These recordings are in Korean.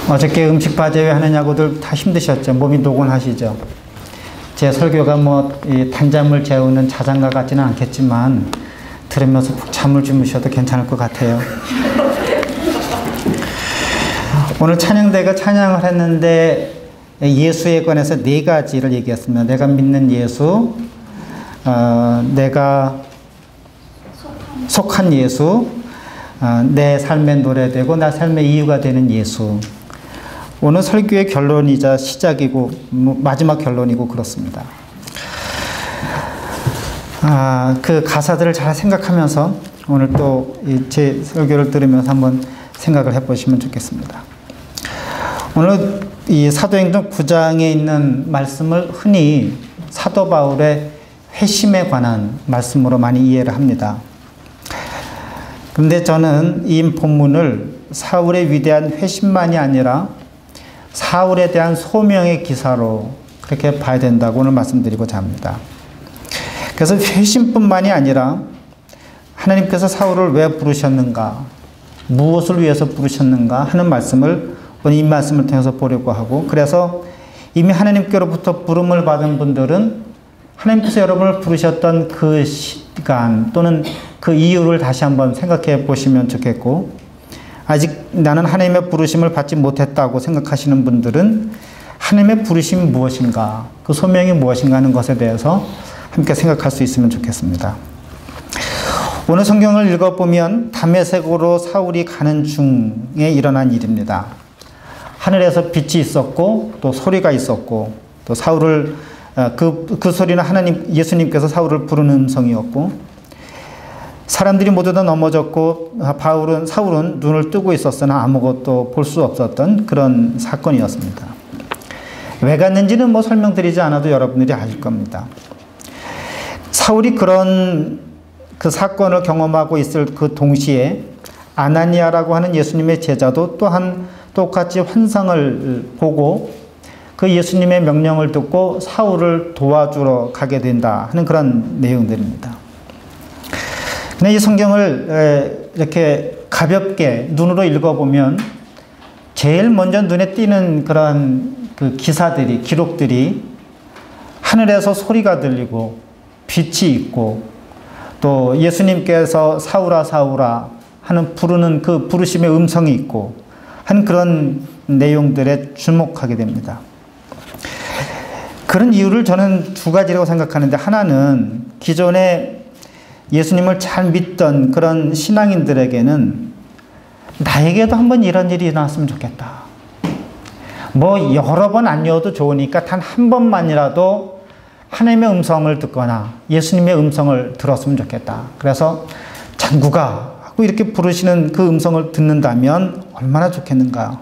어저께 음식 과제 왜 하느냐고들 다 힘드셨죠? 몸이 노곤하시죠? 제 설교가 단잠을 재우는 자장가 같지는 않겠지만 들으면서 푹 잠을 주무셔도 괜찮을 것 같아요. 오늘 찬양대가 찬양을 했는데 예수에 관해서 4가지를 얘기했습니다. 내가 믿는 예수, 내가 속한 예수, 내 삶의 노래되고 나 삶의 이유가 되는 예수. 오늘 설교의 결론이자 시작이고 마지막 결론이고 그렇습니다. 그 가사들을 잘 생각하면서 오늘 또 제 설교를 들으면서 한번 생각을 해보시면 좋겠습니다. 오늘 이 사도행전 9장에 있는 말씀을 흔히 사도 바울의 회심에 관한 말씀으로 많이 이해를 합니다. 그런데 저는 이 본문을 사울의 위대한 회심만이 아니라 사울에 대한 소명의 기사로 그렇게 봐야 된다고 오늘 말씀드리고자 합니다. 그래서 회심뿐만이 아니라 하나님께서 사울을 왜 부르셨는가, 무엇을 위해서 부르셨는가 하는 말씀을 오늘 이 말씀을 통해서 보려고 하고, 그래서 이미 하나님께로부터 부름을 받은 분들은 하나님께서 여러분을 부르셨던 그 시간 또는 그 이유를 다시 한번 생각해 보시면 좋겠고, 아직 나는 하나님의 부르심을 받지 못했다고 생각하시는 분들은 하나님의 부르심이 무엇인가, 그 소명이 무엇인가 하는 것에 대해서 함께 생각할 수 있으면 좋겠습니다. 오늘 성경을 읽어보면 다메섹으로 사울이 가는 중에 일어난 일입니다. 하늘에서 빛이 있었고 또 소리가 있었고 또 사울을 그 소리는 예수님께서 사울을 부르는 음성이었고, 사람들이 모두 다 넘어졌고 사울은 눈을 뜨고 있었으나 아무것도 볼 수 없었던 그런 사건이었습니다. 왜 갔는지는 설명드리지 않아도 여러분들이 아실 겁니다. 사울이 그런 그 사건을 경험하고 있을 그 동시에 아나니아라고 하는 예수님의 제자도 또한 똑같이 환상을 보고 그 예수님의 명령을 듣고 사울을 도와주러 가게 된다 하는 그런 내용들입니다. 근데 이 성경을 이렇게 가볍게 눈으로 읽어보면 제일 먼저 눈에 띄는 그런 그 기록들이 하늘에서 소리가 들리고 빛이 있고 또 예수님께서 사울아 사울아 하는 부르는 그 부르심의 음성이 있고 하는 그런 내용들에 주목하게 됩니다. 그런 이유를 저는 2가지라고 생각하는데, 하나는 기존에 예수님을 잘 믿던 그런 신앙인들에게는 나에게도 한번 이런 일이 일어났으면 좋겠다. 여러 번 아니어도 좋으니까 단 한 번만이라도 하나님의 음성을 듣거나 예수님의 음성을 들었으면 좋겠다. 그래서 장구가 하고 이렇게 부르시는 그 음성을 듣는다면 얼마나 좋겠는가.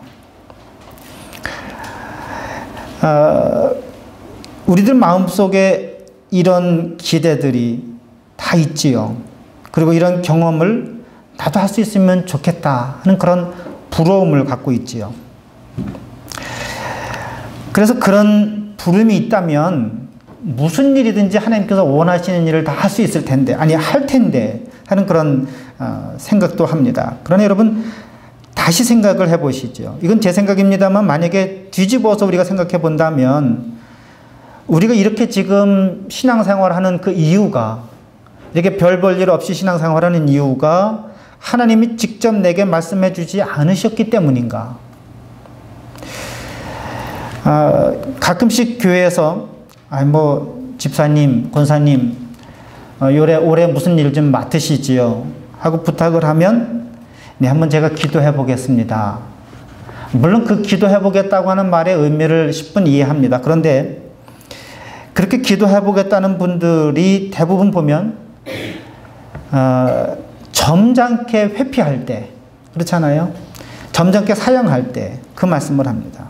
우리들 마음속에 이런 기대들이 다 있지요. 그리고 이런 경험을 나도 할 수 있으면 좋겠다 하는 그런 부러움을 갖고 있지요. 그래서 그런 부름이 있다면 무슨 일이든지 하나님께서 원하시는 일을 다 할 수 있을 텐데, 할 텐데 하는 그런 생각도 합니다. 그러나 여러분 다시 생각을 해보시죠. 이건 제 생각입니다만 만약에 뒤집어서 우리가 생각해 본다면 우리가 이렇게 지금 신앙생활하는 그 이유가, 이렇게 별 볼 일 없이 신앙생활하는 이유가 하나님이 직접 내게 말씀해 주지 않으셨기 때문인가? 가끔씩 교회에서 집사님, 권사님 올해 무슨 일 좀 맡으시지요? 하고 부탁을 하면 네, 한번 제가 기도해 보겠습니다. 물론 그 기도해 보겠다고 하는 말의 의미를 10분 이해합니다. 그런데 그렇게 기도해 보겠다는 분들이 대부분 보면 점잖게 회피할 때, 그렇잖아요. 점잖게 사양할 때 그 말씀을 합니다.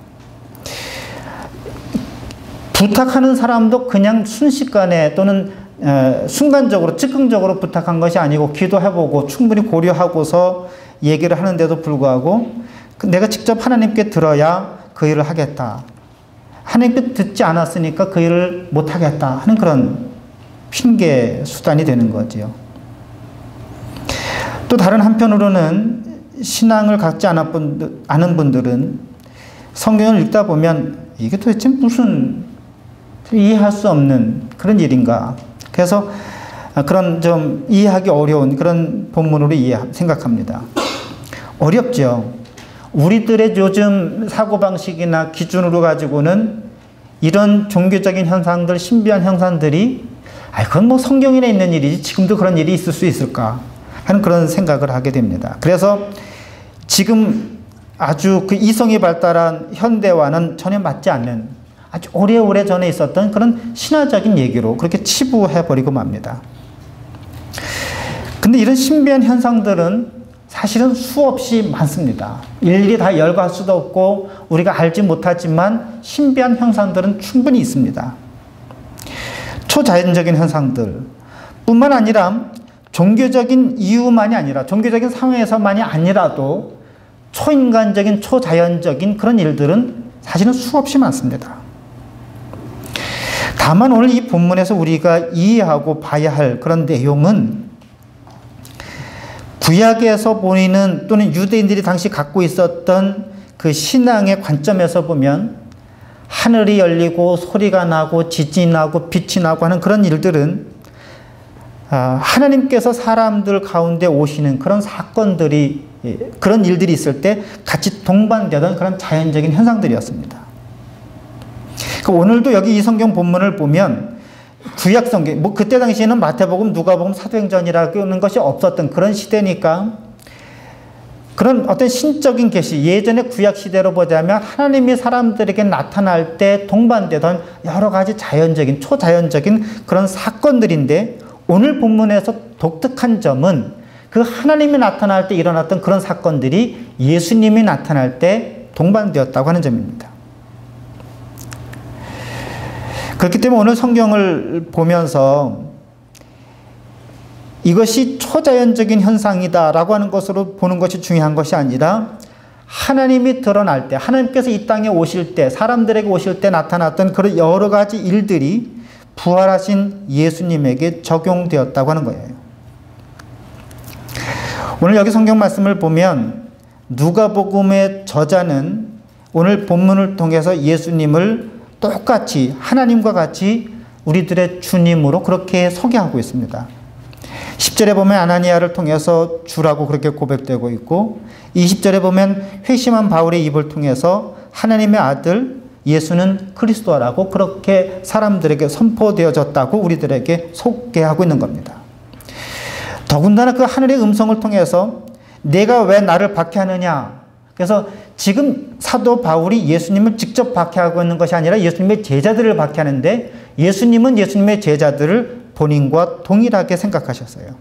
부탁하는 사람도 그냥 순식간에 또는 순간적으로 즉흥적으로 부탁한 것이 아니고 기도해보고 충분히 고려하고서 얘기를 하는데도 불구하고 내가 직접 하나님께 들어야 그 일을 하겠다. 하나님께 듣지 않았으니까 그 일을 못하겠다 하는 그런 핑계 수단이 되는 거지요. 또 다른 한편으로는 신앙을 갖지 않은 분들은 성경을 읽다 보면 이게 도대체 무슨 이해할 수 없는 그런 일인가. 그래서 그런 좀 이해하기 어려운 그런 본문으로 생각합니다. 어렵죠. 우리들의 요즘 사고방식이나 기준으로 가지고는 이런 종교적인 현상들, 신비한 현상들이 그건 뭐 성경에 있는 일이지 지금도 그런 일이 있을 수 있을까 하는 그런 생각을 하게 됩니다. 그래서 지금 아주 그 이성이 발달한 현대와는 전혀 맞지 않는 아주 오래오래 전에 있었던 그런 신화적인 얘기로 그렇게 치부해버리고 맙니다. 근데 이런 신비한 현상들은 사실은 수없이 많습니다. 일일이 다 열거할 수도 없고 우리가 알지 못하지만 신비한 현상들은 충분히 있습니다. 초자연적인 현상들 뿐만 아니라 종교적인 이유만이 아니라 종교적인 상황에서만이 아니라도 초인간적인 초자연적인 그런 일들은 사실은 수없이 많습니다. 다만 오늘 이 본문에서 우리가 이해하고 봐야 할 그런 내용은 구약에서 보이는 또는 유대인들이 당시 갖고 있었던 그 신앙의 관점에서 보면 하늘이 열리고 소리가 나고 지진이 나고 빛이 나고 하는 그런 일들은 하나님께서 사람들 가운데 오시는 그런 사건들이 그런 일들이 있을 때 같이 동반되던 그런 자연적인 현상들이었습니다. 오늘도 여기 이 성경 본문을 보면 구약 성경, 뭐 그때 당시에는 마태복음, 누가복음, 사도행전이라는 것이 없었던 그런 시대니까 그런 어떤 신적인 계시, 예전에 구약 시대로 보자면 하나님이 사람들에게 나타날 때 동반되던 여러 가지 자연적인, 초자연적인 그런 사건들인데 오늘 본문에서 독특한 점은 그 하나님이 나타날 때 일어났던 그런 사건들이 예수님이 나타날 때 동반되었다고 하는 점입니다. 그렇기 때문에 오늘 성경을 보면서 이것이 초자연적인 현상이다라고 하는 것으로 보는 것이 중요한 것이 아니라 하나님이 드러날 때, 하나님께서 이 땅에 오실 때, 사람들에게 오실 때 나타났던 그런 여러 가지 일들이 부활하신 예수님에게 적용되었다고 하는 거예요. 오늘 여기 성경 말씀을 보면 누가복음의 저자는 오늘 본문을 통해서 예수님을 똑같이 하나님과 같이 우리들의 주님으로 그렇게 소개하고 있습니다. 10절에 보면 아나니아를 통해서 주라고 그렇게 고백되고 있고 20절에 보면 회심한 바울의 입을 통해서 하나님의 아들 예수는 그리스도라고 그렇게 사람들에게 선포되어졌다고 우리들에게 소개하고 있는 겁니다. 더군다나 그 하늘의 음성을 통해서 내가 왜 나를 박해하느냐. 그래서 지금 사도 바울이 예수님을 직접 박해하고 있는 것이 아니라 예수님의 제자들을 박해하는데 예수님은 예수님의 제자들을 본인과 동일하게 생각하셨어요.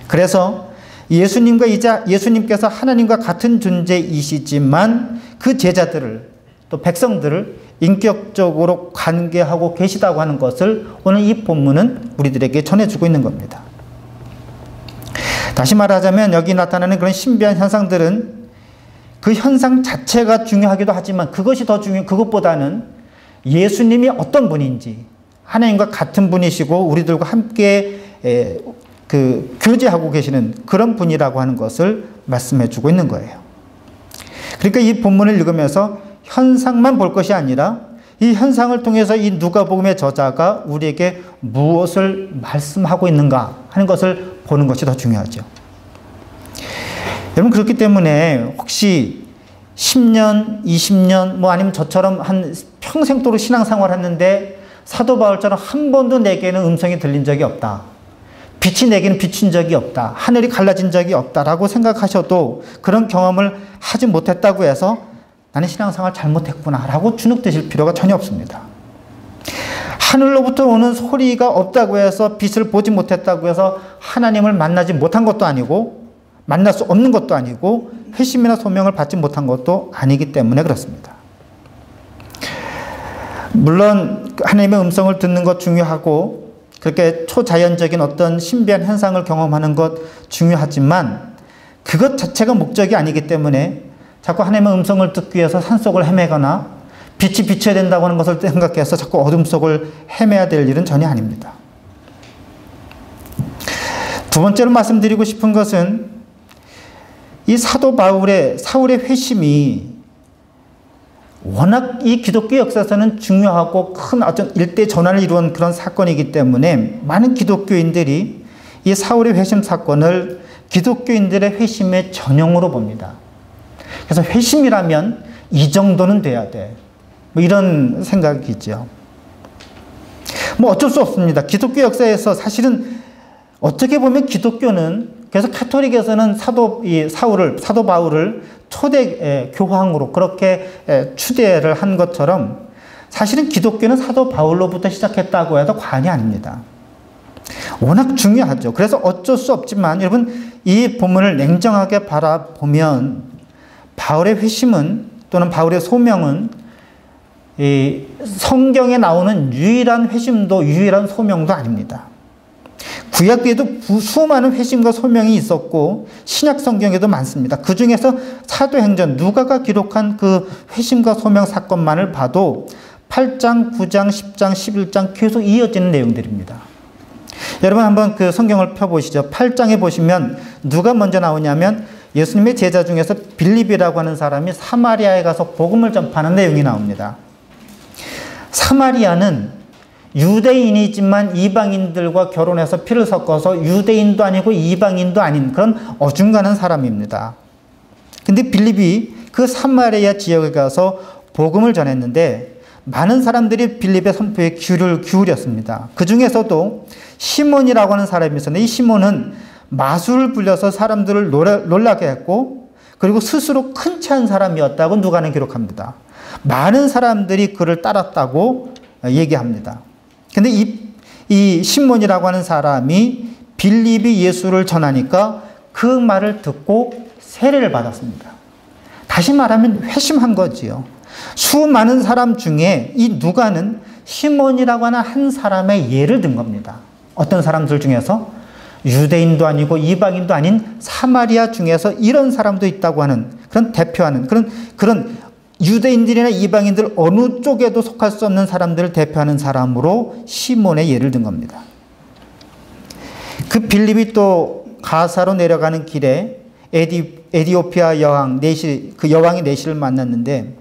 그래서 예수님께서 하나님과 같은 존재이시지만 그 제자들을 또 백성들을 인격적으로 관계하고 계시다고 하는 것을 오늘 이 본문은 우리들에게 전해주고 있는 겁니다. 다시 말하자면 여기 나타나는 그런 신비한 현상들은 그 현상 자체가 중요하기도 하지만 그것이 더 그것보다는 예수님이 어떤 분인지 하나님과 같은 분이시고 우리들과 함께 교제하고 계시는 그런 분이라고 하는 것을 말씀해 주고 있는 거예요. 그러니까 이 본문을 읽으면서 현상만 볼 것이 아니라 이 현상을 통해서 이 누가복음의 저자가 우리에게 무엇을 말씀하고 있는가 하는 것을 보는 것이 더 중요하죠. 여러분 그렇기 때문에 혹시 10년, 20년 뭐 아니면 저처럼 한 평생도록 신앙생활을 했는데 사도 바울처럼 한 번도 내게는 음성이 들린 적이 없다. 빛이 내게는 비친 적이 없다. 하늘이 갈라진 적이 없다라고 생각하셔도 그런 경험을 하지 못했다고 해서 나는 신앙생활 잘못했구나 라고 주눅드실 필요가 전혀 없습니다. 하늘로부터 오는 소리가 없다고 해서 빛을 보지 못했다고 해서 하나님을 만나지 못한 것도 아니고 만날 수 없는 것도 아니고 회심이나 소명을 받지 못한 것도 아니기 때문에 그렇습니다. 물론 하나님의 음성을 듣는 것 중요하고 그렇게 초자연적인 어떤 신비한 현상을 경험하는 것 중요하지만 그것 자체가 목적이 아니기 때문에 자꾸 하나님의 음성을 듣기 위해서 산속을 헤매거나 빛이 비춰야 된다고 하는 것을 생각해서 자꾸 어둠 속을 헤매야 될 일은 전혀 아닙니다. 두 번째로 말씀드리고 싶은 것은 이 사도 사울의 회심이 워낙 이 기독교 역사에서는 중요하고 큰 어떤 일대 전환을 이루은 그런 사건이기 때문에 많은 기독교인들이 이 사울의 회심 사건을 기독교인들의 회심의 전형으로 봅니다. 그래서 회심이라면 이 정도는 돼야 돼. 뭐 이런 생각이죠. 뭐 어쩔 수 없습니다. 기독교 역사에서 사실은 어떻게 보면 기독교는, 그래서 카톨릭에서는 사도 바울을 초대 교황으로 그렇게 추대를 한 것처럼 사실은 기독교는 사도 바울로부터 시작했다고 해도 과언이 아닙니다. 워낙 중요하죠. 그래서 어쩔 수 없지만 여러분, 이 본문을 냉정하게 바라보면 바울의 회심은, 또는 바울의 소명은 이 성경에 나오는 유일한 회심도 유일한 소명도 아닙니다. 구약에도 수많은 회심과 소명이 있었고 신약 성경에도 많습니다. 그 중에서 사도행전 누가가 기록한 그 회심과 소명 사건만을 봐도 8장, 9장, 10장, 11장 계속 이어지는 내용들입니다. 여러분 한번 그 성경을 펴보시죠. 8장에 보시면 누가 먼저 나오냐면 예수님의 제자 중에서 빌립이라고 하는 사람이 사마리아에 가서 복음을 전파하는 내용이 나옵니다. 사마리아는 유대인이지만 이방인들과 결혼해서 피를 섞어서 유대인도 아니고 이방인도 아닌 그런 어중간한 사람입니다. 근데 빌립이 그 사마리아 지역에 가서 복음을 전했는데 많은 사람들이 빌립의 선포에 귀를 기울였습니다. 그 중에서도 시몬이라고 하는 사람이 있었는데 이 시몬은 마술을 불려서 사람들을 놀라게 했고 그리고 스스로 큰 체한 사람이었다고 누가는 기록합니다. 많은 사람들이 그를 따랐다고 얘기합니다. 근데 이 시몬이라고 하는 사람이 빌립이 예수를 전하니까 그 말을 듣고 세례를 받았습니다. 다시 말하면 회심한 거지요. 수많은 사람 중에 이 누가는 시몬이라고 하는 한 사람의 예를 든 겁니다. 어떤 사람들 중에서 유대인도 아니고 이방인도 아닌 사마리아 중에서 이런 사람도 있다고 하는 그런 대표하는 그런 유대인들이나 이방인들 어느 쪽에도 속할 수 없는 사람들을 대표하는 사람으로 시몬의 예를 든 겁니다. 그 빌립이 또 가사로 내려가는 길에 에디오피아 여왕 그 여왕이 네시를 만났는데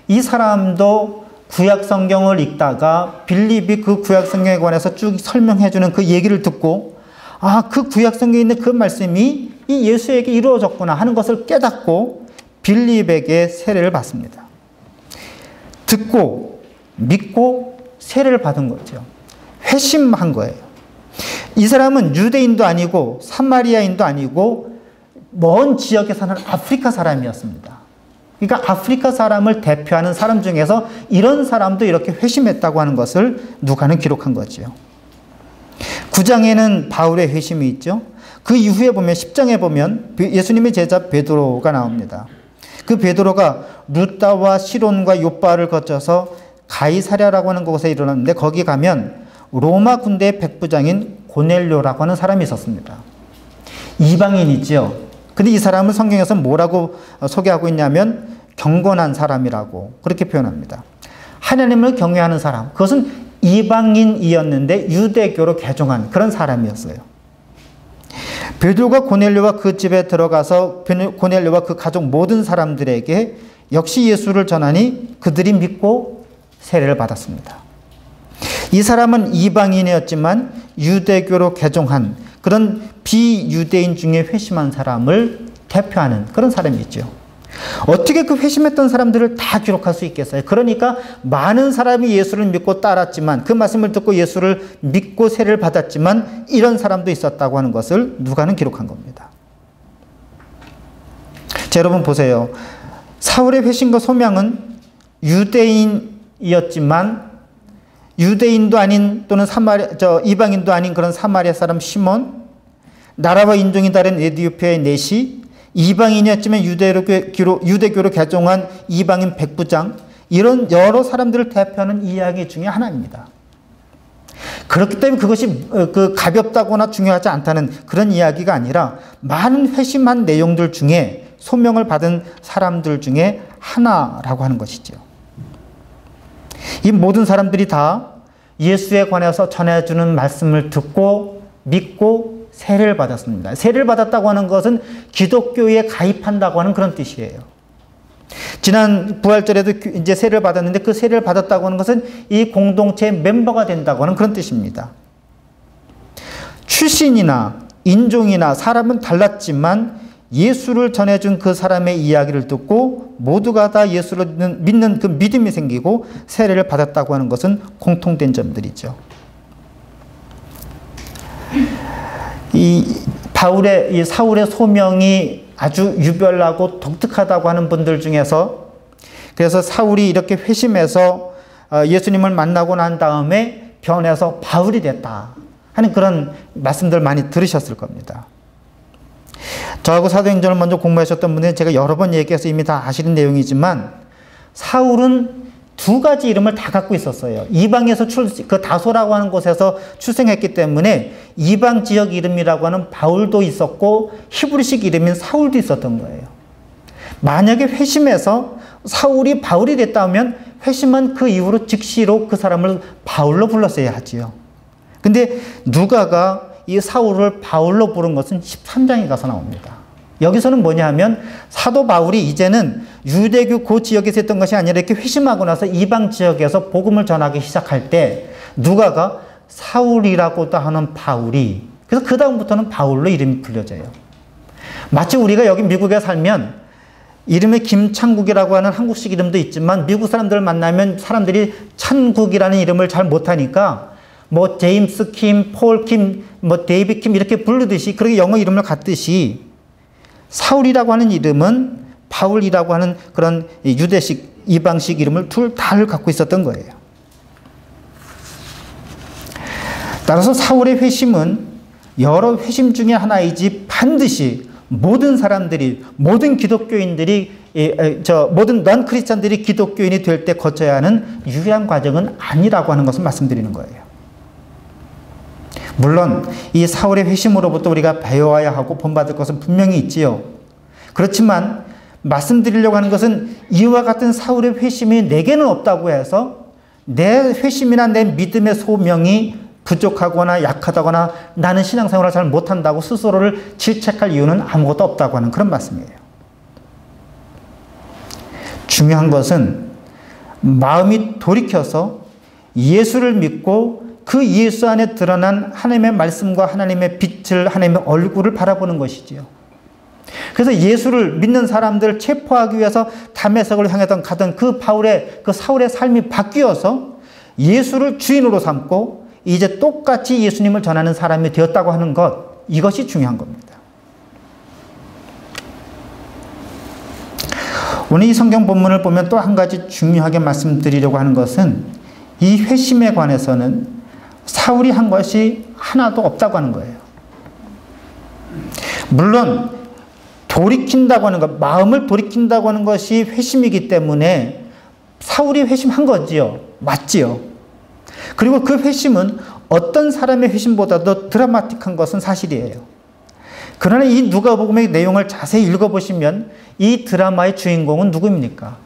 이 사람도 구약 성경을 읽다가 빌립이 그 구약 성경에 관해서 쭉 설명해 주는 그 얘기를 듣고 그 구약 성경에 있는 그 말씀이 이 예수에게 이루어졌구나 하는 것을 깨닫고 빌립에게 세례를 받습니다. 듣고 믿고 세례를 받은 거죠. 회심한 거예요. 이 사람은 유대인도 아니고 사마리아인도 아니고 먼 지역에 사는 아프리카 사람이었습니다. 그러니까 아프리카 사람을 대표하는 사람 중에서 이런 사람도 이렇게 회심했다고 하는 것을 누가는 기록한 거죠. 9장에는 바울의 회심이 있죠. 그 이후에 보면 10장에 보면 예수님의 제자 베드로가 나옵니다. 그 베드로가 루다와 시론과 요빠를 거쳐서 가이사랴라고 하는 곳에 일어났는데 거기 가면 로마 군대의 백부장인 고넬료라고 하는 사람이 있었습니다. 이방인이죠. 근데 이 사람을 성경에서 뭐라고 소개하고 있냐면 경건한 사람이라고 그렇게 표현합니다. 하나님을 경외하는 사람. 그것은 이방인이었는데 유대교로 개종한 그런 사람이었어요. 베드로가 고넬료와 그 집에 들어가서 고넬료와 그 가족 모든 사람들에게 역시 예수를 전하니 그들이 믿고 세례를 받았습니다. 이 사람은 이방인이었지만 유대교로 개종한 그런 비유대인 중에 회심한 사람을 대표하는 그런 사람이죠. 어떻게 그 회심했던 사람들을 다 기록할 수 있겠어요? 그러니까 많은 사람이 예수를 믿고 따랐지만 그 말씀을 듣고 예수를 믿고 세례를 받았지만 이런 사람도 있었다고 하는 것을 누가는 기록한 겁니다. 자, 여러분 보세요. 사울의 회심과 소명은 유대인이었지만 유대인도 아닌 또는 이방인도 아닌 그런 사마리아 사람 시몬, 나라와 인종이 다른 에디오피아의 네시, 이방인이었지만 유대교로 개종한 이방인 백부장, 이런 여러 사람들을 대표하는 이야기 중에 하나입니다. 그렇기 때문에 그것이 가볍다거나 중요하지 않다는 그런 이야기가 아니라 많은 회심한 내용들 중에 소명을 받은 사람들 중에 하나라고 하는 것이죠. 이 모든 사람들이 다 예수에 관해서 전해주는 말씀을 듣고 믿고 세례를 받았습니다. 세례를 받았다고 하는 것은 기독교에 가입한다고 하는 그런 뜻이에요. 지난 부활절에도 이제 세례를 받았는데 그 세례를 받았다고 하는 것은 이 공동체의 멤버가 된다고 하는 그런 뜻입니다. 출신이나 인종이나 사람은 달랐지만 예수를 전해준 그 사람의 이야기를 듣고 모두가 다 예수를 믿는 그 믿음이 생기고 세례를 받았다고 하는 것은 공통된 점들이죠. 이 사울의 소명이 아주 유별나고 독특하다고 하는 분들 중에서 그래서 사울이 이렇게 회심해서 예수님을 만나고 난 다음에 변해서 바울이 됐다 하는 그런 말씀들 많이 들으셨을 겁니다. 저하고 사도행전을 먼저 공부하셨던 분들은 제가 여러 번 얘기해서 이미 다 아시는 내용이지만 사울은 두 가지 이름을 다 갖고 있었어요. 이방에서 그 다소라고 하는 곳에서 출생했기 때문에 이방 지역 이름이라고 하는 바울도 있었고 히브리식 이름인 사울도 있었던 거예요. 만약에 회심해서 사울이 바울이 됐다면 회심한 그 이후로 즉시로 그 사람을 바울로 불렀어야 하지요. 근데 누가가 이 사울을 바울로 부른 것은 13장에 가서 나옵니다. 여기서는 뭐냐 하면 사도 바울이 이제는 유대교 그 지역에서 했던 것이 아니라 이렇게 회심하고 나서 이방 지역에서 복음을 전하기 시작할 때 누가가 사울이라고도 하는 바울이 그래서 그 다음부터는 바울로 이름이 불려져요. 마치 우리가 여기 미국에 살면 이름이 김창국이라고 하는 한국식 이름도 있지만 미국 사람들을 만나면 사람들이 찬국이라는 이름을 잘 못하니까 뭐 제임스 킴, 폴 킴, 뭐 데이비 킴 이렇게 부르듯이 그렇게 영어 이름을 갖듯이 사울이라고 하는 이름은 바울이라고 하는 그런 유대식 이방식 이름을 둘 다를 갖고 있었던 거예요. 따라서 사울의 회심은 여러 회심 중에 하나이지 반드시 모든 사람들이 모든 기독교인들이 모든 넌 크리스찬들이 기독교인이 될 때 거쳐야 하는 유일한 과정은 아니라고 하는 것을 말씀드리는 거예요. 물론 이 사울의 회심으로부터 우리가 배워야 하고 본받을 것은 분명히 있지요. 그렇지만 말씀드리려고 하는 것은 이와 같은 사울의 회심이 내게는 없다고 해서 내 회심이나 내 믿음의 소명이 부족하거나 약하다거나 나는 신앙생활을 잘 못한다고 스스로를 질책할 이유는 아무것도 없다고 하는 그런 말씀이에요. 중요한 것은 마음이 돌이켜서 예수를 믿고 그 예수 안에 드러난 하나님의 말씀과 하나님의 빛을 하나님의 얼굴을 바라보는 것이지요. 그래서 예수를 믿는 사람들을 체포하기 위해서 다메섹을 향해서 가던 그 사울의 삶이 바뀌어서 예수를 주인으로 삼고 이제 똑같이 예수님을 전하는 사람이 되었다고 하는 것, 이것이 중요한 겁니다. 오늘 이 성경 본문을 보면 또 한 가지 중요하게 말씀드리려고 하는 것은 이 회심에 관해서는 사울이 한 것이 하나도 없다고 하는 거예요. 물론 돌이킨다고 하는 것, 마음을 돌이킨다고 하는 것이 회심이기 때문에 사울이 회심한 거지요. 맞지요. 그리고 그 회심은 어떤 사람의 회심보다도 드라마틱한 것은 사실이에요. 그러나 이 누가복음의 내용을 자세히 읽어보시면 이 드라마의 주인공은 누구입니까?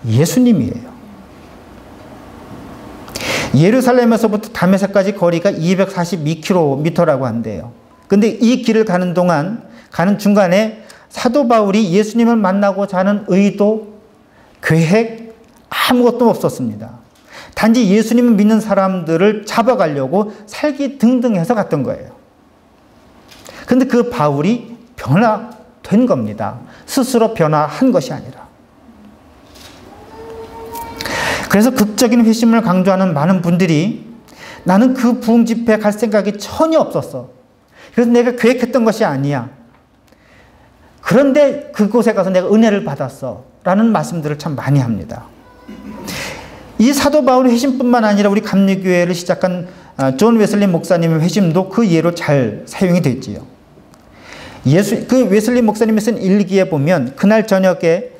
예수님이에요. 예루살렘에서부터 다메섹까지 거리가 242km라고 한대요. 근데 이 길을 가는 중간에 사도 바울이 예수님을 만나고자 하는 의도, 계획 아무것도 없었습니다. 단지 예수님을 믿는 사람들을 잡아가려고 살기등등해서 갔던 거예요. 근데 그 바울이 변화된 겁니다. 스스로 변화한 것이 아니라. 그래서 극적인 회심을 강조하는 많은 분들이 나는 그 부흥 집회에 갈 생각이 전혀 없었어. 그래서 내가 계획했던 것이 아니야. 그런데 그곳에 가서 내가 은혜를 받았어. 라는 말씀들을 참 많이 합니다. 이 사도 바울의 회심뿐만 아니라 우리 감리교회를 시작한 존 웨슬리 목사님의 회심도 그 예로 잘 사용이 됐지요. 그 웨슬리 목사님이 쓴 일기에 보면 그날 저녁에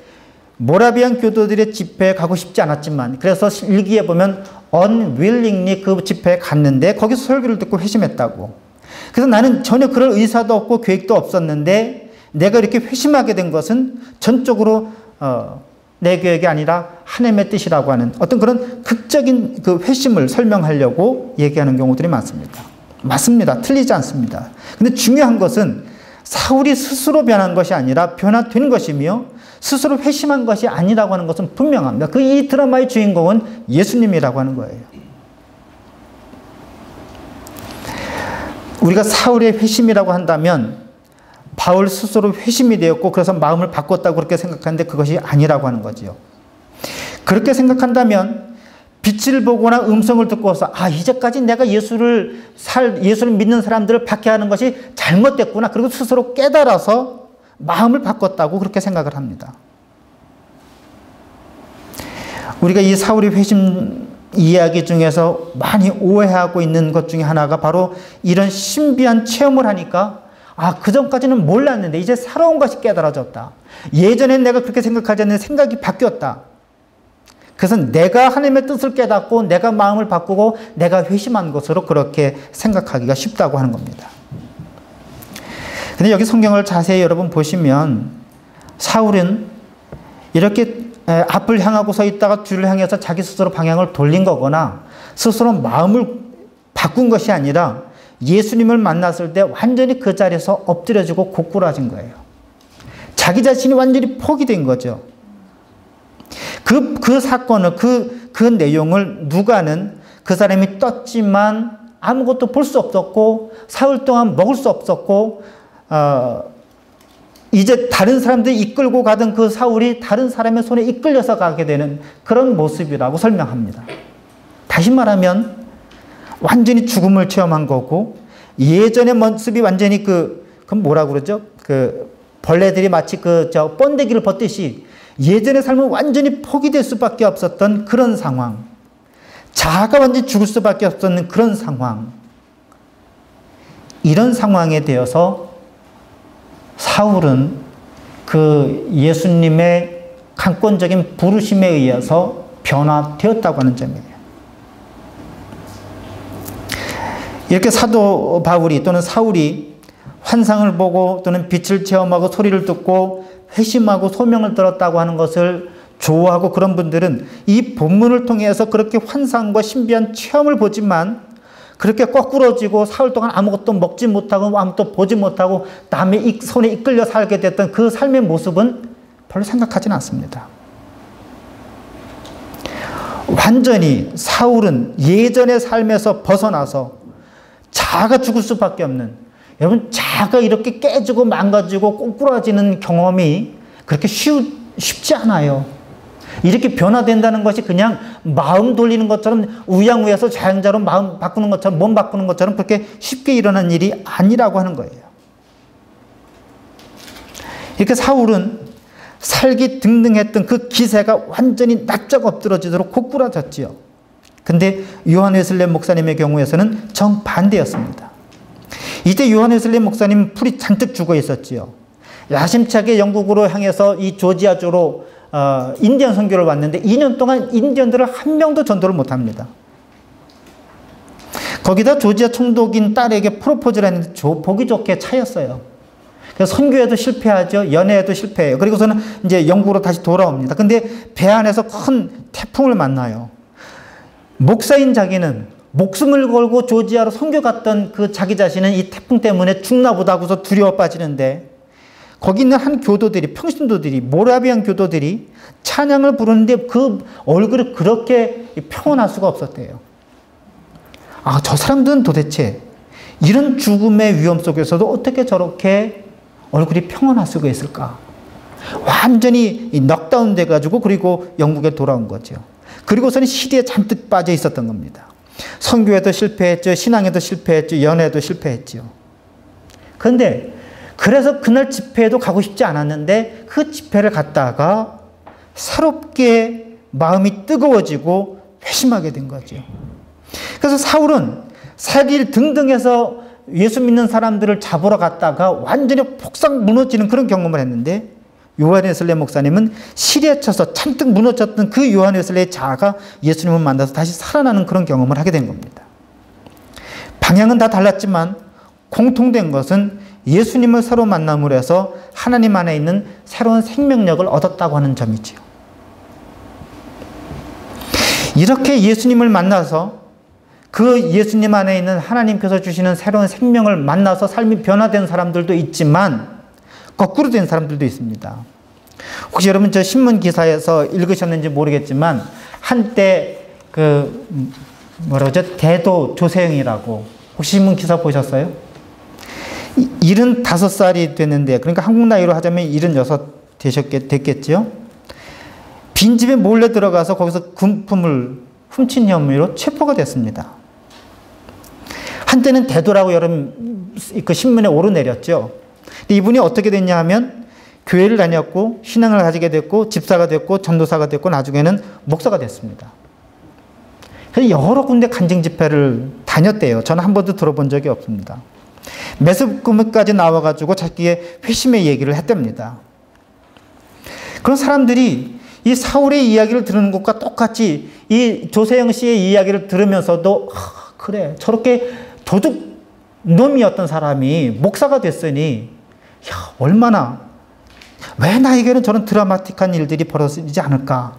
모라비안 교도들의 집회에 가고 싶지 않았지만 그래서 일기에 보면 unwillingly 그 집회에 갔는데 거기서 설교를 듣고 회심했다고. 그래서 나는 전혀 그럴 의사도 없고 계획도 없었는데 내가 이렇게 회심하게 된 것은 전적으로 내 계획이 아니라 하나님의 뜻이라고 하는 어떤 그런 극적인 그 회심을 설명하려고 얘기하는 경우들이 많습니다. 맞습니다. 틀리지 않습니다. 근데 중요한 것은 사울이 스스로 변한 것이 아니라 변화된 것이며 스스로 회심한 것이 아니라고 하는 것은 분명합니다. 이 드라마의 주인공은 예수님이라고 하는 거예요. 우리가 사울의 회심이라고 한다면 바울 스스로 회심이 되었고 그래서 마음을 바꿨다고 그렇게 생각하는데 그것이 아니라고 하는 거지요. 그렇게 생각한다면 빛을 보거나 음성을 듣고서 이제까지 내가 예수를 믿는 사람들을 박해하는 것이 잘못됐구나. 그리고 스스로 깨달아서 마음을 바꿨다고 그렇게 생각을 합니다. 우리가 이 사울의 회심 이야기 중에서 많이 오해하고 있는 것 중에 하나가 바로 이런 신비한 체험을 하니까 그전까지는 몰랐는데 이제 새로운 것이 깨달아졌다. 예전엔 내가 그렇게 생각하지 않는데 생각이 바뀌었다. 그래서 내가 하나님의 뜻을 깨닫고 내가 마음을 바꾸고 내가 회심한 것으로 그렇게 생각하기가 쉽다고 하는 겁니다. 근데 여기 성경을 자세히 여러분 보시면 사울은 이렇게 앞을 향하고 서 있다가 뒤를 향해서 자기 스스로 방향을 돌린 거거나 스스로 마음을 바꾼 것이 아니라 예수님을 만났을 때 완전히 그 자리에서 엎드려지고 고꾸라진 거예요. 자기 자신이 완전히 포기된 거죠. 그 사건을, 그 내용을 누가는 그 사람이 떴지만 아무것도 볼 수 없었고 사흘 동안 먹을 수 없었고 이제 다른 사람들이 이끌고 가던 그 사울이 다른 사람의 손에 이끌려서 가게 되는 그런 모습이라고 설명합니다. 다시 말하면 완전히 죽음을 체험한 거고 예전의 모습이 완전히 그건 뭐라고 그러죠? 벌레들이 마치 번데기를 벗듯이 예전의 삶은 완전히 포기될 수밖에 없었던 그런 상황. 자아가 완전히 죽을 수밖에 없었는 그런 상황. 이런 상황에 대해서 사울은 그 예수님의 강권적인 부르심에 의해서 변화되었다고 하는 점이에요. 이렇게 사도 바울이 또는 사울이 환상을 보고 또는 빛을 체험하고 소리를 듣고 회심하고 소명을 들었다고 하는 것을 좋아하고 그런 분들은 이 본문을 통해서 그렇게 환상과 신비한 체험을 보지만 그렇게 거꾸러지고 사흘 동안 아무것도 먹지 못하고 아무것도 보지 못하고 남의 손에 이끌려 살게 됐던 그 삶의 모습은 별로 생각하지는 않습니다. 완전히 사울은 예전의 삶에서 벗어나서 자아가 죽을 수밖에 없는, 여러분 자아가 이렇게 깨지고 망가지고 꼬꾸라지는 경험이 그렇게 쉽지 않아요. 이렇게 변화된다는 것이 그냥 마음 돌리는 것처럼 우양우에서 자양자로 마음 바꾸는 것처럼 몸 바꾸는 것처럼 그렇게 쉽게 일어난 일이 아니라고 하는 거예요. 이렇게 사울은 살기 등등했던 그 기세가 완전히 납작 엎드러지도록 고꾸라졌지요. 근데 요한 웨슬레 목사님의 경우에서는 정반대였습니다. 이때 요한 웨슬레 목사님 풀이 잔뜩 죽어 있었지요. 야심차게 영국으로 향해서 이 조지아주로 인디언 선교를 왔는데 2년 동안 인디언들을 한 명도 전도를 못합니다. 거기다 조지아 총독인 딸에게 프로포즈를 했는데 보기 좋게 차였어요. 그래서 선교에도 실패하죠. 연애에도 실패해요. 그리고서는 이제 영국으로 다시 돌아옵니다. 근데 배 안에서 큰 태풍을 만나요. 목사인 자기는 목숨을 걸고 조지아로 선교 갔던 그 자기 자신은 이 태풍 때문에 죽나 보다 하고서 두려워 빠지는데 거기 있는 한 교도들이, 평신도들이, 모라비안 교도들이 찬양을 부르는데 그 얼굴이 그렇게 평온할 수가 없었대요. 저 사람들은 도대체 이런 죽음의 위험 속에서도 어떻게 저렇게 얼굴이 평온할 수가 있을까? 완전히 넉다운 돼가지고 그리고 영국에 돌아온 거죠. 그리고서는 시리에 잔뜩 빠져 있었던 겁니다. 선교에도 실패했죠. 신앙에도 실패했죠. 연애에도 실패했죠. 그런데 그래서 그날 집회에도 가고 싶지 않았는데 그 집회를 갔다가 새롭게 마음이 뜨거워지고 회심하게 된 거죠. 그래서 사울은 살길 등등해서 예수 믿는 사람들을 잡으러 갔다가 완전히 폭삭 무너지는 그런 경험을 했는데 요한 웨슬레 목사님은 실에 쳐서 잔뜩 무너졌던 그 요한 웨슬레의 자아가 예수님을 만나서 다시 살아나는 그런 경험을 하게 된 겁니다. 방향은 다 달랐지만 공통된 것은 예수님을 새로 만남으로 해서 하나님 안에 있는 새로운 생명력을 얻었다고 하는 점이지요. 이렇게 예수님을 만나서 그 예수님 안에 있는 하나님께서 주시는 새로운 생명을 만나서 삶이 변화된 사람들도 있지만 거꾸로 된 사람들도 있습니다. 혹시 여러분 저 신문 기사에서 읽으셨는지 모르겠지만 한때 그 뭐라죠? 대도 조세영이라고 혹시 신문 기사 보셨어요? 75살이 됐는데, 그러니까 한국 나이로 하자면 76 됐겠죠? 빈집에 몰래 들어가서 거기서 금품을 훔친 혐의로 체포가 됐습니다. 한때는 대도라고 여러분 그 신문에 오르내렸죠. 근데 이분이 어떻게 됐냐 하면 교회를 다녔고 신앙을 가지게 됐고 집사가 됐고 전도사가 됐고 나중에는 목사가 됐습니다. 그래서 여러 군데 간증 집회를 다녔대요. 저는 한 번도 들어본 적이 없습니다. 매스컴까지 나와가지고 자기의 회심의 얘기를 했답니다. 그런 사람들이 이 사울의 이야기를 들은 것과 똑같이 이 조세영 씨의 이야기를 들으면서도 그래 저렇게 도둑 놈이었던 사람이 목사가 됐으니 얼마나 왜 나에게는 저런 드라마틱한 일들이 벌어지지 않을까?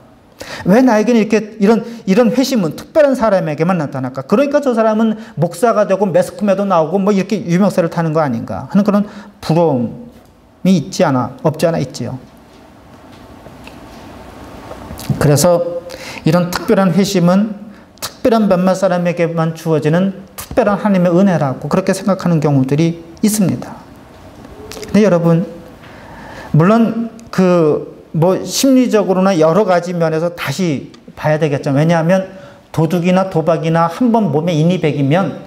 왜 나에게는 이렇게 이런 회심은 특별한 사람에게만 나타날까? 그러니까 저 사람은 목사가 되고 매스컴에도 나오고 뭐 이렇게 유명세를 타는 거 아닌가 하는 그런 부러움이 없지 않아 있지요. 그래서 이런 특별한 회심은 특별한 몇몇 사람에게만 주어지는 특별한 하나님의 은혜라고 그렇게 생각하는 경우들이 있습니다. 근데 여러분, 물론 심리적으로나 여러 가지 면에서 다시 봐야 되겠죠. 왜냐하면 도둑이나 도박이나 한번 몸에 인이 배기면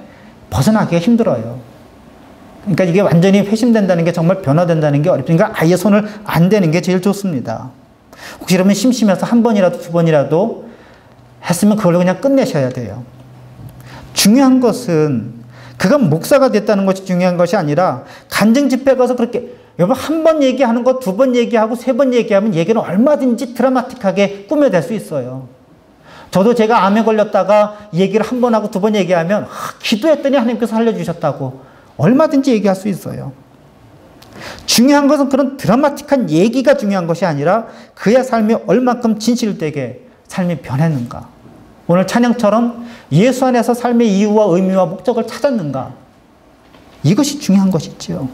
벗어나기가 힘들어요. 그러니까 이게 완전히 회심된다는 게 정말 변화된다는 게 어렵으니까 아예 손을 안 대는 게 제일 좋습니다. 혹시 여러분 심심해서 한 번이라도 두 번이라도 했으면 그걸로 그냥 끝내셔야 돼요. 중요한 것은 그가 목사가 됐다는 것이 중요한 것이 아니라 간증 집회 가서 그렇게 여러분 한 번 얘기하는 거 두 번 얘기하고 세 번 얘기하면 얘기는 얼마든지 드라마틱하게 꾸며낼 수 있어요. 저도 제가 암에 걸렸다가 얘기를 한 번 하고 두 번 얘기하면 기도했더니 하나님께서 살려주셨다고 얼마든지 얘기할 수 있어요. 중요한 것은 그런 드라마틱한 얘기가 중요한 것이 아니라 그의 삶이 얼만큼 진실되게 삶이 변했는가. 오늘 찬양처럼 예수 안에서 삶의 이유와 의미와 목적을 찾았는가. 이것이 중요한 것이지요.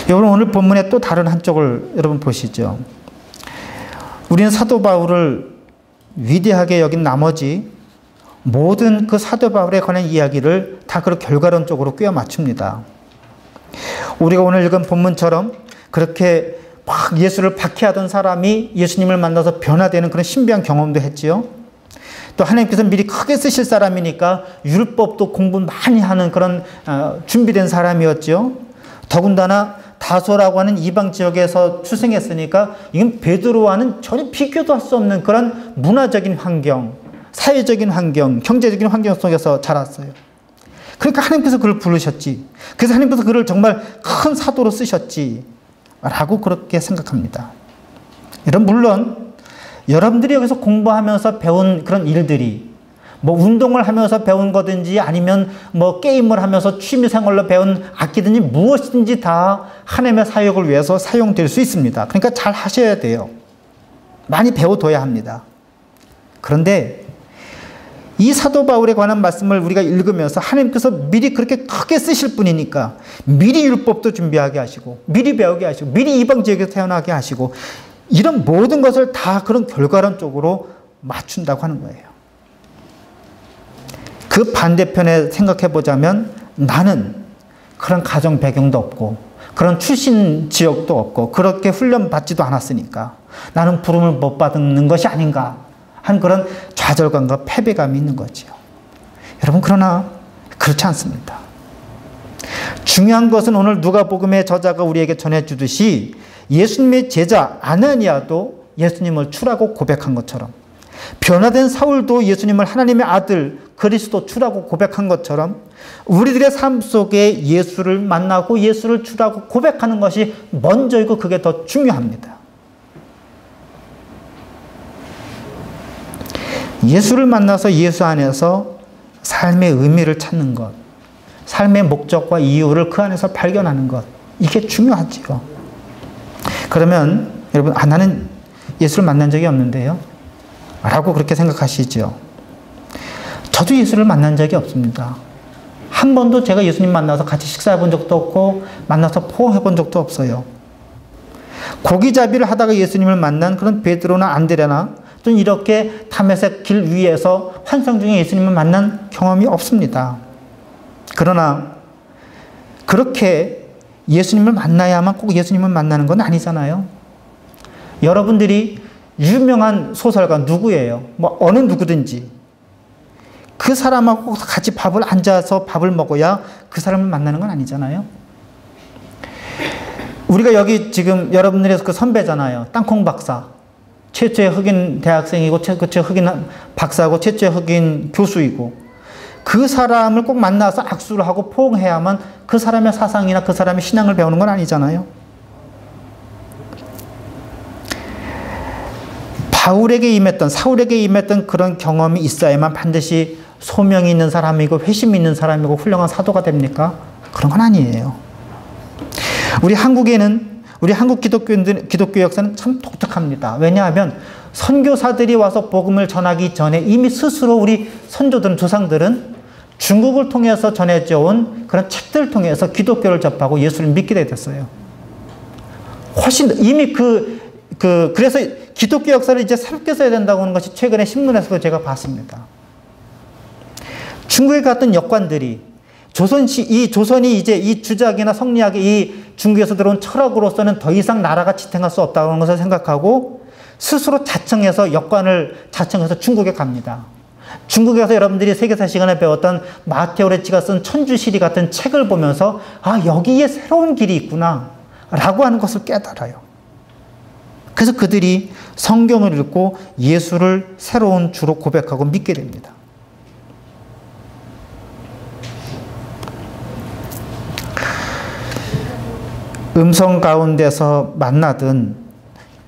여러분 오늘 본문의 또 다른 한쪽을 여러분 보시죠. 우리는 사도 바울을 위대하게 여긴 나머지 모든 그 사도 바울에 관한 이야기를 다 그렇게 결과론적으로 꿰어 맞춥니다. 우리가 오늘 읽은 본문처럼 그렇게 막 예수를 박해하던 사람이 예수님을 만나서 변화되는 그런 신비한 경험도 했지요. 또 하나님께서 미리 크게 쓰실 사람이니까 율법도 공부 많이 하는 그런 준비된 사람이었죠. 더군다나 다소라고 하는 이방 지역에서 출생했으니까 이건 베드로와는 전혀 비교도 할 수 없는 그런 문화적인 환경, 사회적인 환경, 경제적인 환경 속에서 자랐어요. 그러니까 하나님께서 그를 부르셨지. 그래서 하나님께서 그를 정말 큰 사도로 쓰셨지. 라고 그렇게 생각합니다. 물론 여러분들이 여기서 공부하면서 배운 그런 일들이 뭐 운동을 하면서 배운 거든지 아니면 뭐 게임을 하면서 취미생활로 배운 악기든지 무엇이든지 다 하나님의 사역을 위해서 사용될 수 있습니다. 그러니까 잘 하셔야 돼요. 많이 배워둬야 합니다. 그런데 이 사도 바울에 관한 말씀을 우리가 읽으면서 하나님께서 미리 그렇게 크게 쓰실 분이니까 미리 율법도 준비하게 하시고 미리 배우게 하시고 미리 이방 지역에서 태어나게 하시고 이런 모든 것을 다 그런 결과론적으로 맞춘다고 하는 거예요. 그 반대편에 생각해 보자면 나는 그런 가정 배경도 없고 그런 출신 지역도 없고 그렇게 훈련 받지도 않았으니까 나는 부름을 못 받는 것이 아닌가 한 그런 좌절감과 패배감이 있는 거지요. 여러분 그러나 그렇지 않습니다. 중요한 것은 오늘 누가복음의 저자가 우리에게 전해주듯이 예수님의 제자 아나니아도 예수님을 주라고 고백한 것처럼 변화된 사울도 예수님을 하나님의 아들 그리스도 주라고 고백한 것처럼 우리들의 삶 속에 예수를 만나고 예수를 주라고 고백하는 것이 먼저이고 그게 더 중요합니다. 예수를 만나서 예수 안에서 삶의 의미를 찾는 것, 삶의 목적과 이유를 그 안에서 발견하는 것, 이게 중요하지요. 그러면 여러분, 나는 예수를 만난 적이 없는데요? 라고 그렇게 생각하시죠. 저도 예수를 만난 적이 없습니다. 한 번도 제가 예수님 만나서 같이 식사해 본 적도 없고 만나서 포옹해 본 적도 없어요. 고기잡이를 하다가 예수님을 만난 그런 베드로나 안드레나 또는 이렇게 다메섹 길 위에서 환상 중에 예수님을 만난 경험이 없습니다. 그러나 그렇게 예수님을 만나야만 꼭 예수님을 만나는 건 아니잖아요. 여러분들이 유명한 소설가 누구예요? 뭐 어느 누구든지 그 사람하고 같이 밥을 앉아서 밥을 먹어야 그 사람을 만나는 건 아니잖아요. 우리가 여기 지금 여러분들의 그 선배잖아요. 땅콩 박사. 최초의 흑인 대학생이고 최초의 흑인 박사고 최초의 흑인 교수이고 그 사람을 꼭 만나서 악수를 하고 포옹해야만 그 사람의 사상이나 그 사람의 신앙을 배우는 건 아니잖아요. 사울에게 임했던 그런 경험이 있어야만 반드시 소명이 있는 사람이고 회심이 있는 사람이고 훌륭한 사도가 됩니까? 그런 건 아니에요. 우리 한국 기독교 역사는 참 독특합니다. 왜냐하면 선교사들이 와서 복음을 전하기 전에 이미 스스로 우리 선조들은, 조상들은 중국을 통해서 전해져 온 그런 책들을 통해서 기독교를 접하고 예수를 믿게 됐어요. 이미 그래서 기독교 역사를 이제 새롭게 써야 된다고 하는 것이 최근에 신문에서도 제가 봤습니다. 중국에 갔던 역관들이 조선이 이제 이 주작이나 성리학이 이 중국에서 들어온 철학으로서는 더 이상 나라가 지탱할 수 없다고 하는 것을 생각하고 스스로 역관을 자청해서 중국에 갑니다. 중국에서 여러분들이 세계사 시간에 배웠던 마테오 레치가 쓴 천주시리 같은 책을 보면서 여기에 새로운 길이 있구나 라고 하는 것을 깨달아요. 그래서 그들이 성경을 읽고 예수를 새로운 주로 고백하고 믿게 됩니다. 음성 가운데서 만나든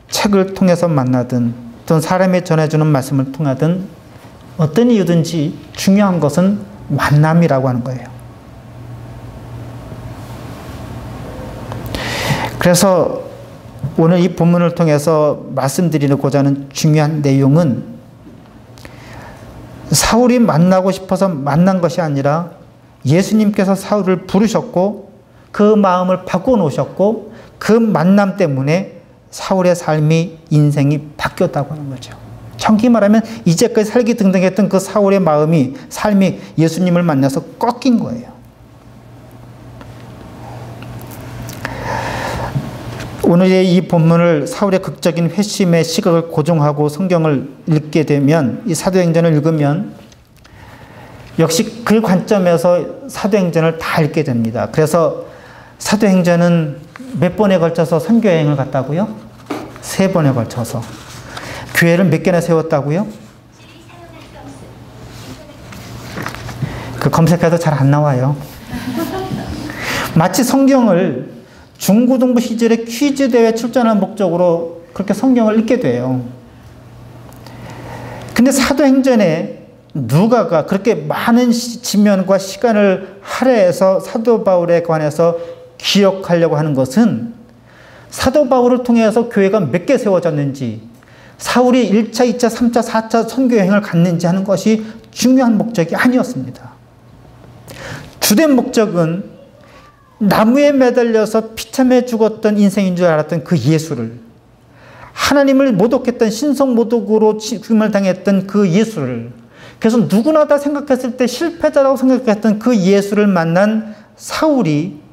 책을 통해서 만나든 또는 사람이 전해주는 말씀을 통하든 어떤 이유든지 중요한 것은 만남이라고 하는 거예요. 그래서 오늘 이 본문을 통해서 말씀드리고자 하는 중요한 내용은 사울이 만나고 싶어서 만난 것이 아니라 예수님께서 사울을 부르셨고 그 마음을 바꿔놓으셨고 그 만남 때문에 사울의 삶이 인생이 바뀌었다고 하는 거죠. 정확히 말하면 이제까지 살기 등등했던 그 사울의 삶이 예수님을 만나서 꺾인 거예요. 오늘의 이 본문을 사울의 극적인 회심의 시각을 고정하고 성경을 읽게 되면 이 사도행전을 읽으면 역시 그 관점에서 사도행전을 다 읽게 됩니다. 그래서 사도행전은 몇 번에 걸쳐서 선교여행을 갔다고요? 3번에 걸쳐서. 교회를 몇 개나 세웠다고요? 그 검색해도 잘 안 나와요. 마치 성경을 중고등부 시절에 퀴즈 대회 출전한 목적으로 그렇게 성경을 읽게 돼요. 근데 사도행전에 누가가 그렇게 많은 지면과 시간을 할애해서 사도 바울에 관해서 기억하려고 하는 것은 사도 바울을 통해서 교회가 몇 개 세워졌는지, 사울이 1차, 2차, 3차, 4차 선교여행을 갔는지 하는 것이 중요한 목적이 아니었습니다. 주된 목적은 나무에 매달려서 비참해 죽었던 인생인 줄 알았던 그 예수를, 하나님을 모독했던 신성모독으로 죽임을 당했던 그 예수를, 그래서 누구나 다 생각했을 때 실패자라고 생각했던 그 예수를 만난 사울이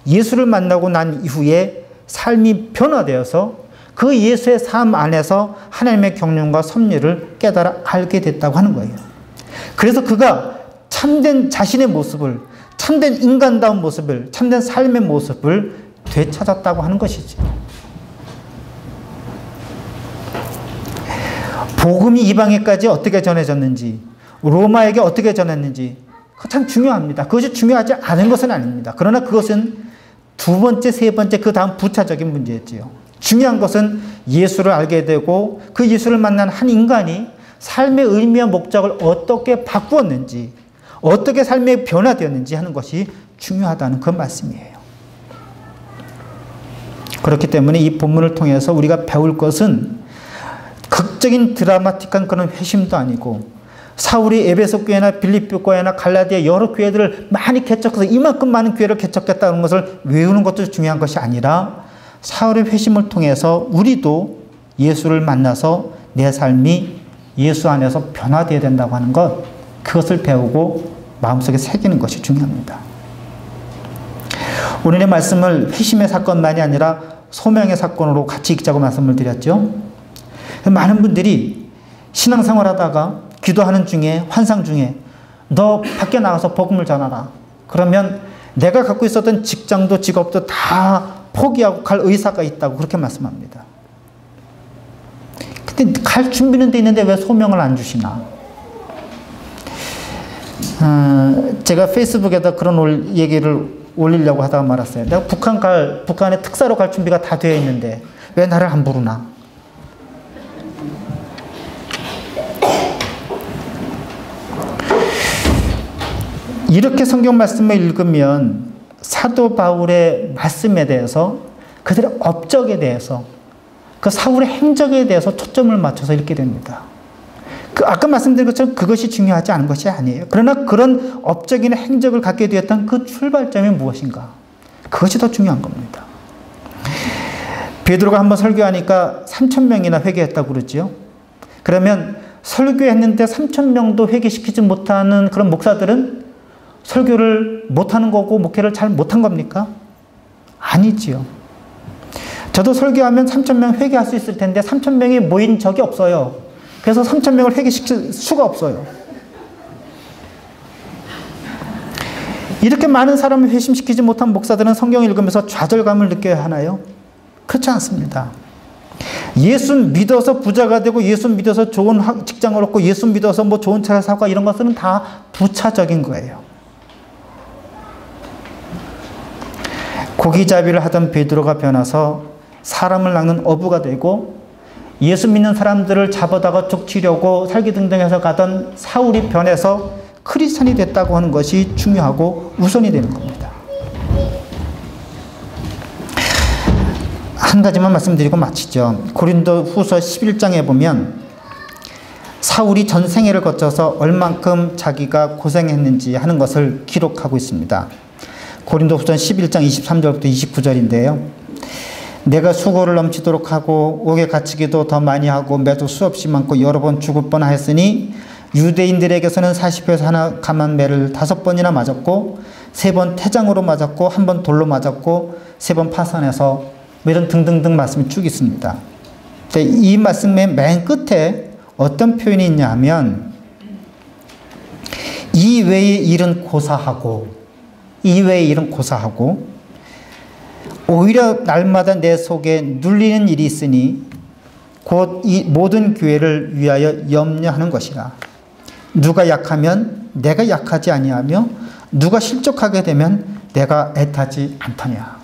예수를 만나고 난 이후에 삶이 변화되어서 그 예수의 삶 안에서 하나님의 경륜과 섭리를 깨달아 알게 됐다고 하는 거예요. 그래서 그가 참된 자신의 모습을, 참된 인간다운 모습을, 참된 삶의 모습을 되찾았다고 하는 것이죠. 복음이 이방에까지 어떻게 전해졌는지, 로마에게 어떻게 전했는지 그거 참 중요합니다. 그것이 중요하지 않은 것은 아닙니다. 그러나 그것은 두 번째, 세 번째, 그 다음 부차적인 문제였지요. 중요한 것은 예수를 알게 되고 그 예수를 만난 한 인간이 삶의 의미와 목적을 어떻게 바꾸었는지, 어떻게 삶이 변화되었는지 하는 것이 중요하다는 그 말씀이에요. 그렇기 때문에 이 본문을 통해서 우리가 배울 것은 극적인 드라마틱한 그런 회심도 아니고 사울이 에베소 교회나 빌립보 교회나 갈라디아 여러 교회들을 많이 개척해서 이만큼 많은 교회를 개척했다는 것을 외우는 것도 중요한 것이 아니라 사울의 회심을 통해서 우리도 예수를 만나서 내 삶이 예수 안에서 변화되어야 된다고 하는 것, 그것을 배우고 마음속에 새기는 것이 중요합니다. 오늘의 말씀을 회심의 사건만이 아니라 소명의 사건으로 같이 읽자고 말씀을 드렸죠. 많은 분들이 신앙생활 하다가 기도하는 중에, 환상 중에 너 밖에 나가서 복음을 전하라. 그러면 내가 갖고 있었던 직장도 직업도 다 포기하고 갈 의사가 있다고 그렇게 말씀합니다. 근데 갈 준비는 돼 있는데 왜 소명을 안 주시나? 제가 페이스북에다 그런 얘기를 올리려고 하다가 말았어요. 내가 북한에 특사로 갈 준비가 다 되어 있는데 왜 나를 안 부르나? 이렇게 성경 말씀을 읽으면 사도 바울의 말씀에 대해서, 그들의 업적에 대해서, 그 사울의 행적에 대해서 초점을 맞춰서 읽게 됩니다. 아까 말씀드린 것처럼 그것이 중요하지 않은 것이 아니에요. 그러나 그런 업적이나 행적을 갖게 되었던 그 출발점이 무엇인가? 그것이 더 중요한 겁니다. 베드로가 한번 설교하니까 3,000명이나 회개했다고 그러죠. 그러면 설교했는데 3,000명도 회개시키지 못하는 그런 목사들은 설교를 못하는 거고 목회를 잘 못한 겁니까? 아니지요. 저도 설교하면 3,000명 회개할 수 있을 텐데 3,000명이 모인 적이 없어요. 그래서 3,000명을 회개시킬 수가 없어요. 이렇게 많은 사람을 회심시키지 못한 목사들은 성경을 읽으면서 좌절감을 느껴야 하나요? 그렇지 않습니다. 예수 믿어서 부자가 되고 예수 믿어서 좋은 직장을 얻고 예수 믿어서 뭐 좋은 차를 사고 이런 것들은 다 부차적인 거예요. 고기잡이를 하던 베드로가 변해서 사람을 낚는 어부가 되고 예수 믿는 사람들을 잡아다가 족치려고 살기등등해서 가던 사울이 변해서 크리스찬이 됐다고 하는 것이 중요하고 우선이 되는 겁니다. 한 가지만 말씀드리고 마치죠. 고린도 후서 11장에 보면 사울이 전 생애를 거쳐서 얼만큼 자기가 고생했는지 하는 것을 기록하고 있습니다. 고린도 후서 11장 23절부터 29절인데요. 내가 수고를 넘치도록 하고 옥에 갇히기도 더 많이 하고 매도 수없이 많고 여러 번 죽을 뻔하였으니 유대인들에게서는 40회에서 하나 감한 매를 5번이나 맞았고 3번 태장으로 맞았고 1번 돌로 맞았고 3번 파선해서 이런 등등등 말씀이 쭉 있습니다. 이 말씀의 맨 끝에 어떤 표현이 있냐 하면 이 외의 일은 고사하고 오히려 날마다 내 속에 눌리는 일이 있으니 곧 이 모든 교회를 위하여 염려하는 것이라. 누가 약하면 내가 약하지 아니하며 누가 실족하게 되면 내가 애타지 않더냐.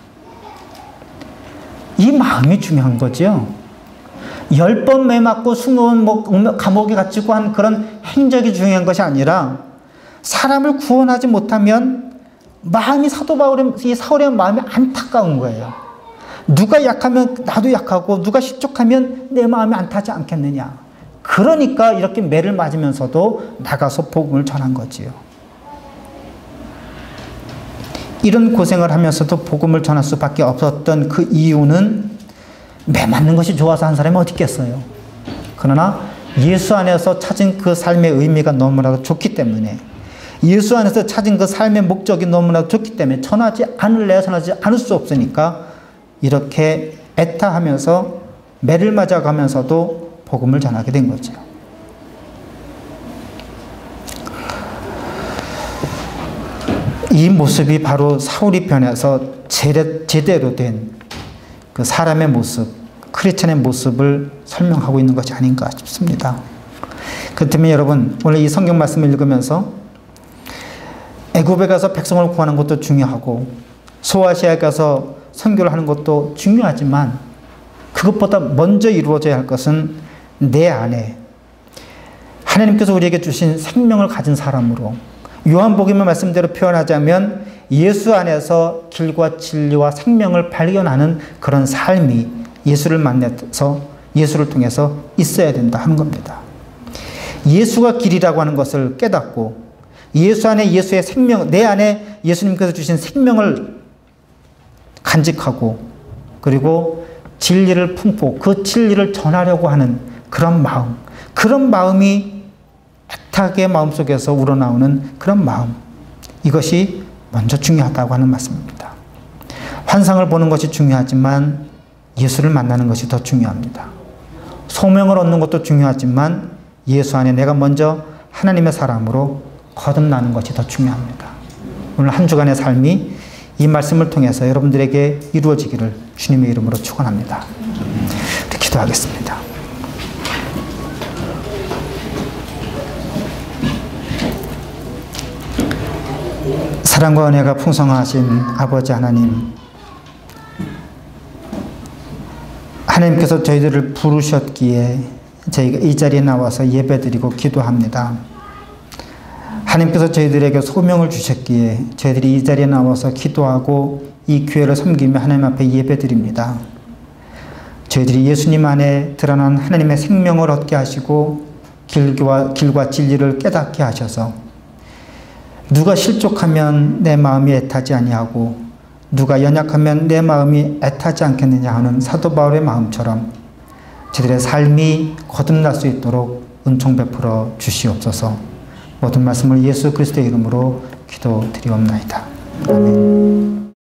이 마음이 중요한 거죠. 10번 매 맞고 20번 감옥에 갇히고 한 그런 행적이 중요한 것이 아니라 사람을 구원하지 못하면 마음이 이 사울의 마음이 안타까운 거예요. 누가 약하면 나도 약하고 누가 실족하면 내 마음이 안타지 않겠느냐. 그러니까 이렇게 매를 맞으면서도 나가서 복음을 전한 거지요. 이런 고생을 하면서도 복음을 전할 수밖에 없었던 그 이유는 매 맞는 것이 좋아서 한 사람이 어디 있겠어요. 그러나 예수 안에서 찾은 그 삶의 의미가 너무나도 좋기 때문에, 예수 안에서 찾은 그 삶의 목적이 너무나도 좋기 때문에 전하지 않을 수 없으니까 이렇게 애타하면서 매를 맞아가면서도 복음을 전하게 된 거죠. 이 모습이 바로 사울이 변해서 제대로 된 그 사람의 모습, 크리스천의 모습을 설명하고 있는 것이 아닌가 싶습니다. 그렇다면 여러분, 오늘 이 성경 말씀을 읽으면서 애굽에 가서 백성을 구하는 것도 중요하고 소아시아에 가서 선교를 하는 것도 중요하지만 그것보다 먼저 이루어져야 할 것은 내 안에 하나님께서 우리에게 주신 생명을 가진 사람으로, 요한복음의 말씀대로 표현하자면 예수 안에서 길과 진리와 생명을 발견하는 그런 삶이 예수를 만나서 예수를 통해서 있어야 된다 하는 겁니다. 예수가 길이라고 하는 것을 깨닫고 예수 안에 예수의 생명, 내 안에 예수님께서 주신 생명을 간직하고 그리고 진리를 품고 그 진리를 전하려고 하는 그런 마음, 그런 마음이 애타게 마음속에서 우러나오는 그런 마음, 이것이 먼저 중요하다고 하는 말씀입니다. 환상을 보는 것이 중요하지만 예수를 만나는 것이 더 중요합니다. 소명을 얻는 것도 중요하지만 예수 안에 내가 먼저 하나님의 사람으로 거듭나는 것이 더 중요합니다. 오늘 한 주간의 삶이 이 말씀을 통해서 여러분들에게 이루어지기를 주님의 이름으로 축원합니다. 기도하겠습니다. 사랑과 은혜가 풍성하신 아버지 하나님, 하나님께서 저희들을 부르셨기에 저희가 이 자리에 나와서 예배드리고 기도합니다. 하나님께서 저희들에게 소명을 주셨기에 저희들이 이 자리에 나와서 기도하고 이 교회를 섬기며 하나님 앞에 예배드립니다. 저희들이 예수님 안에 드러난 하나님의 생명을 얻게 하시고 길과 진리를 깨닫게 하셔서 누가 실족하면 내 마음이 애타지 아니하고 누가 연약하면 내 마음이 애타지 않겠느냐 하는 사도 바울의 마음처럼 저희들의 삶이 거듭날 수 있도록 은총 베풀어 주시옵소서. 모든 말씀을 예수 그리스도의 이름으로 기도드리옵나이다. 아멘.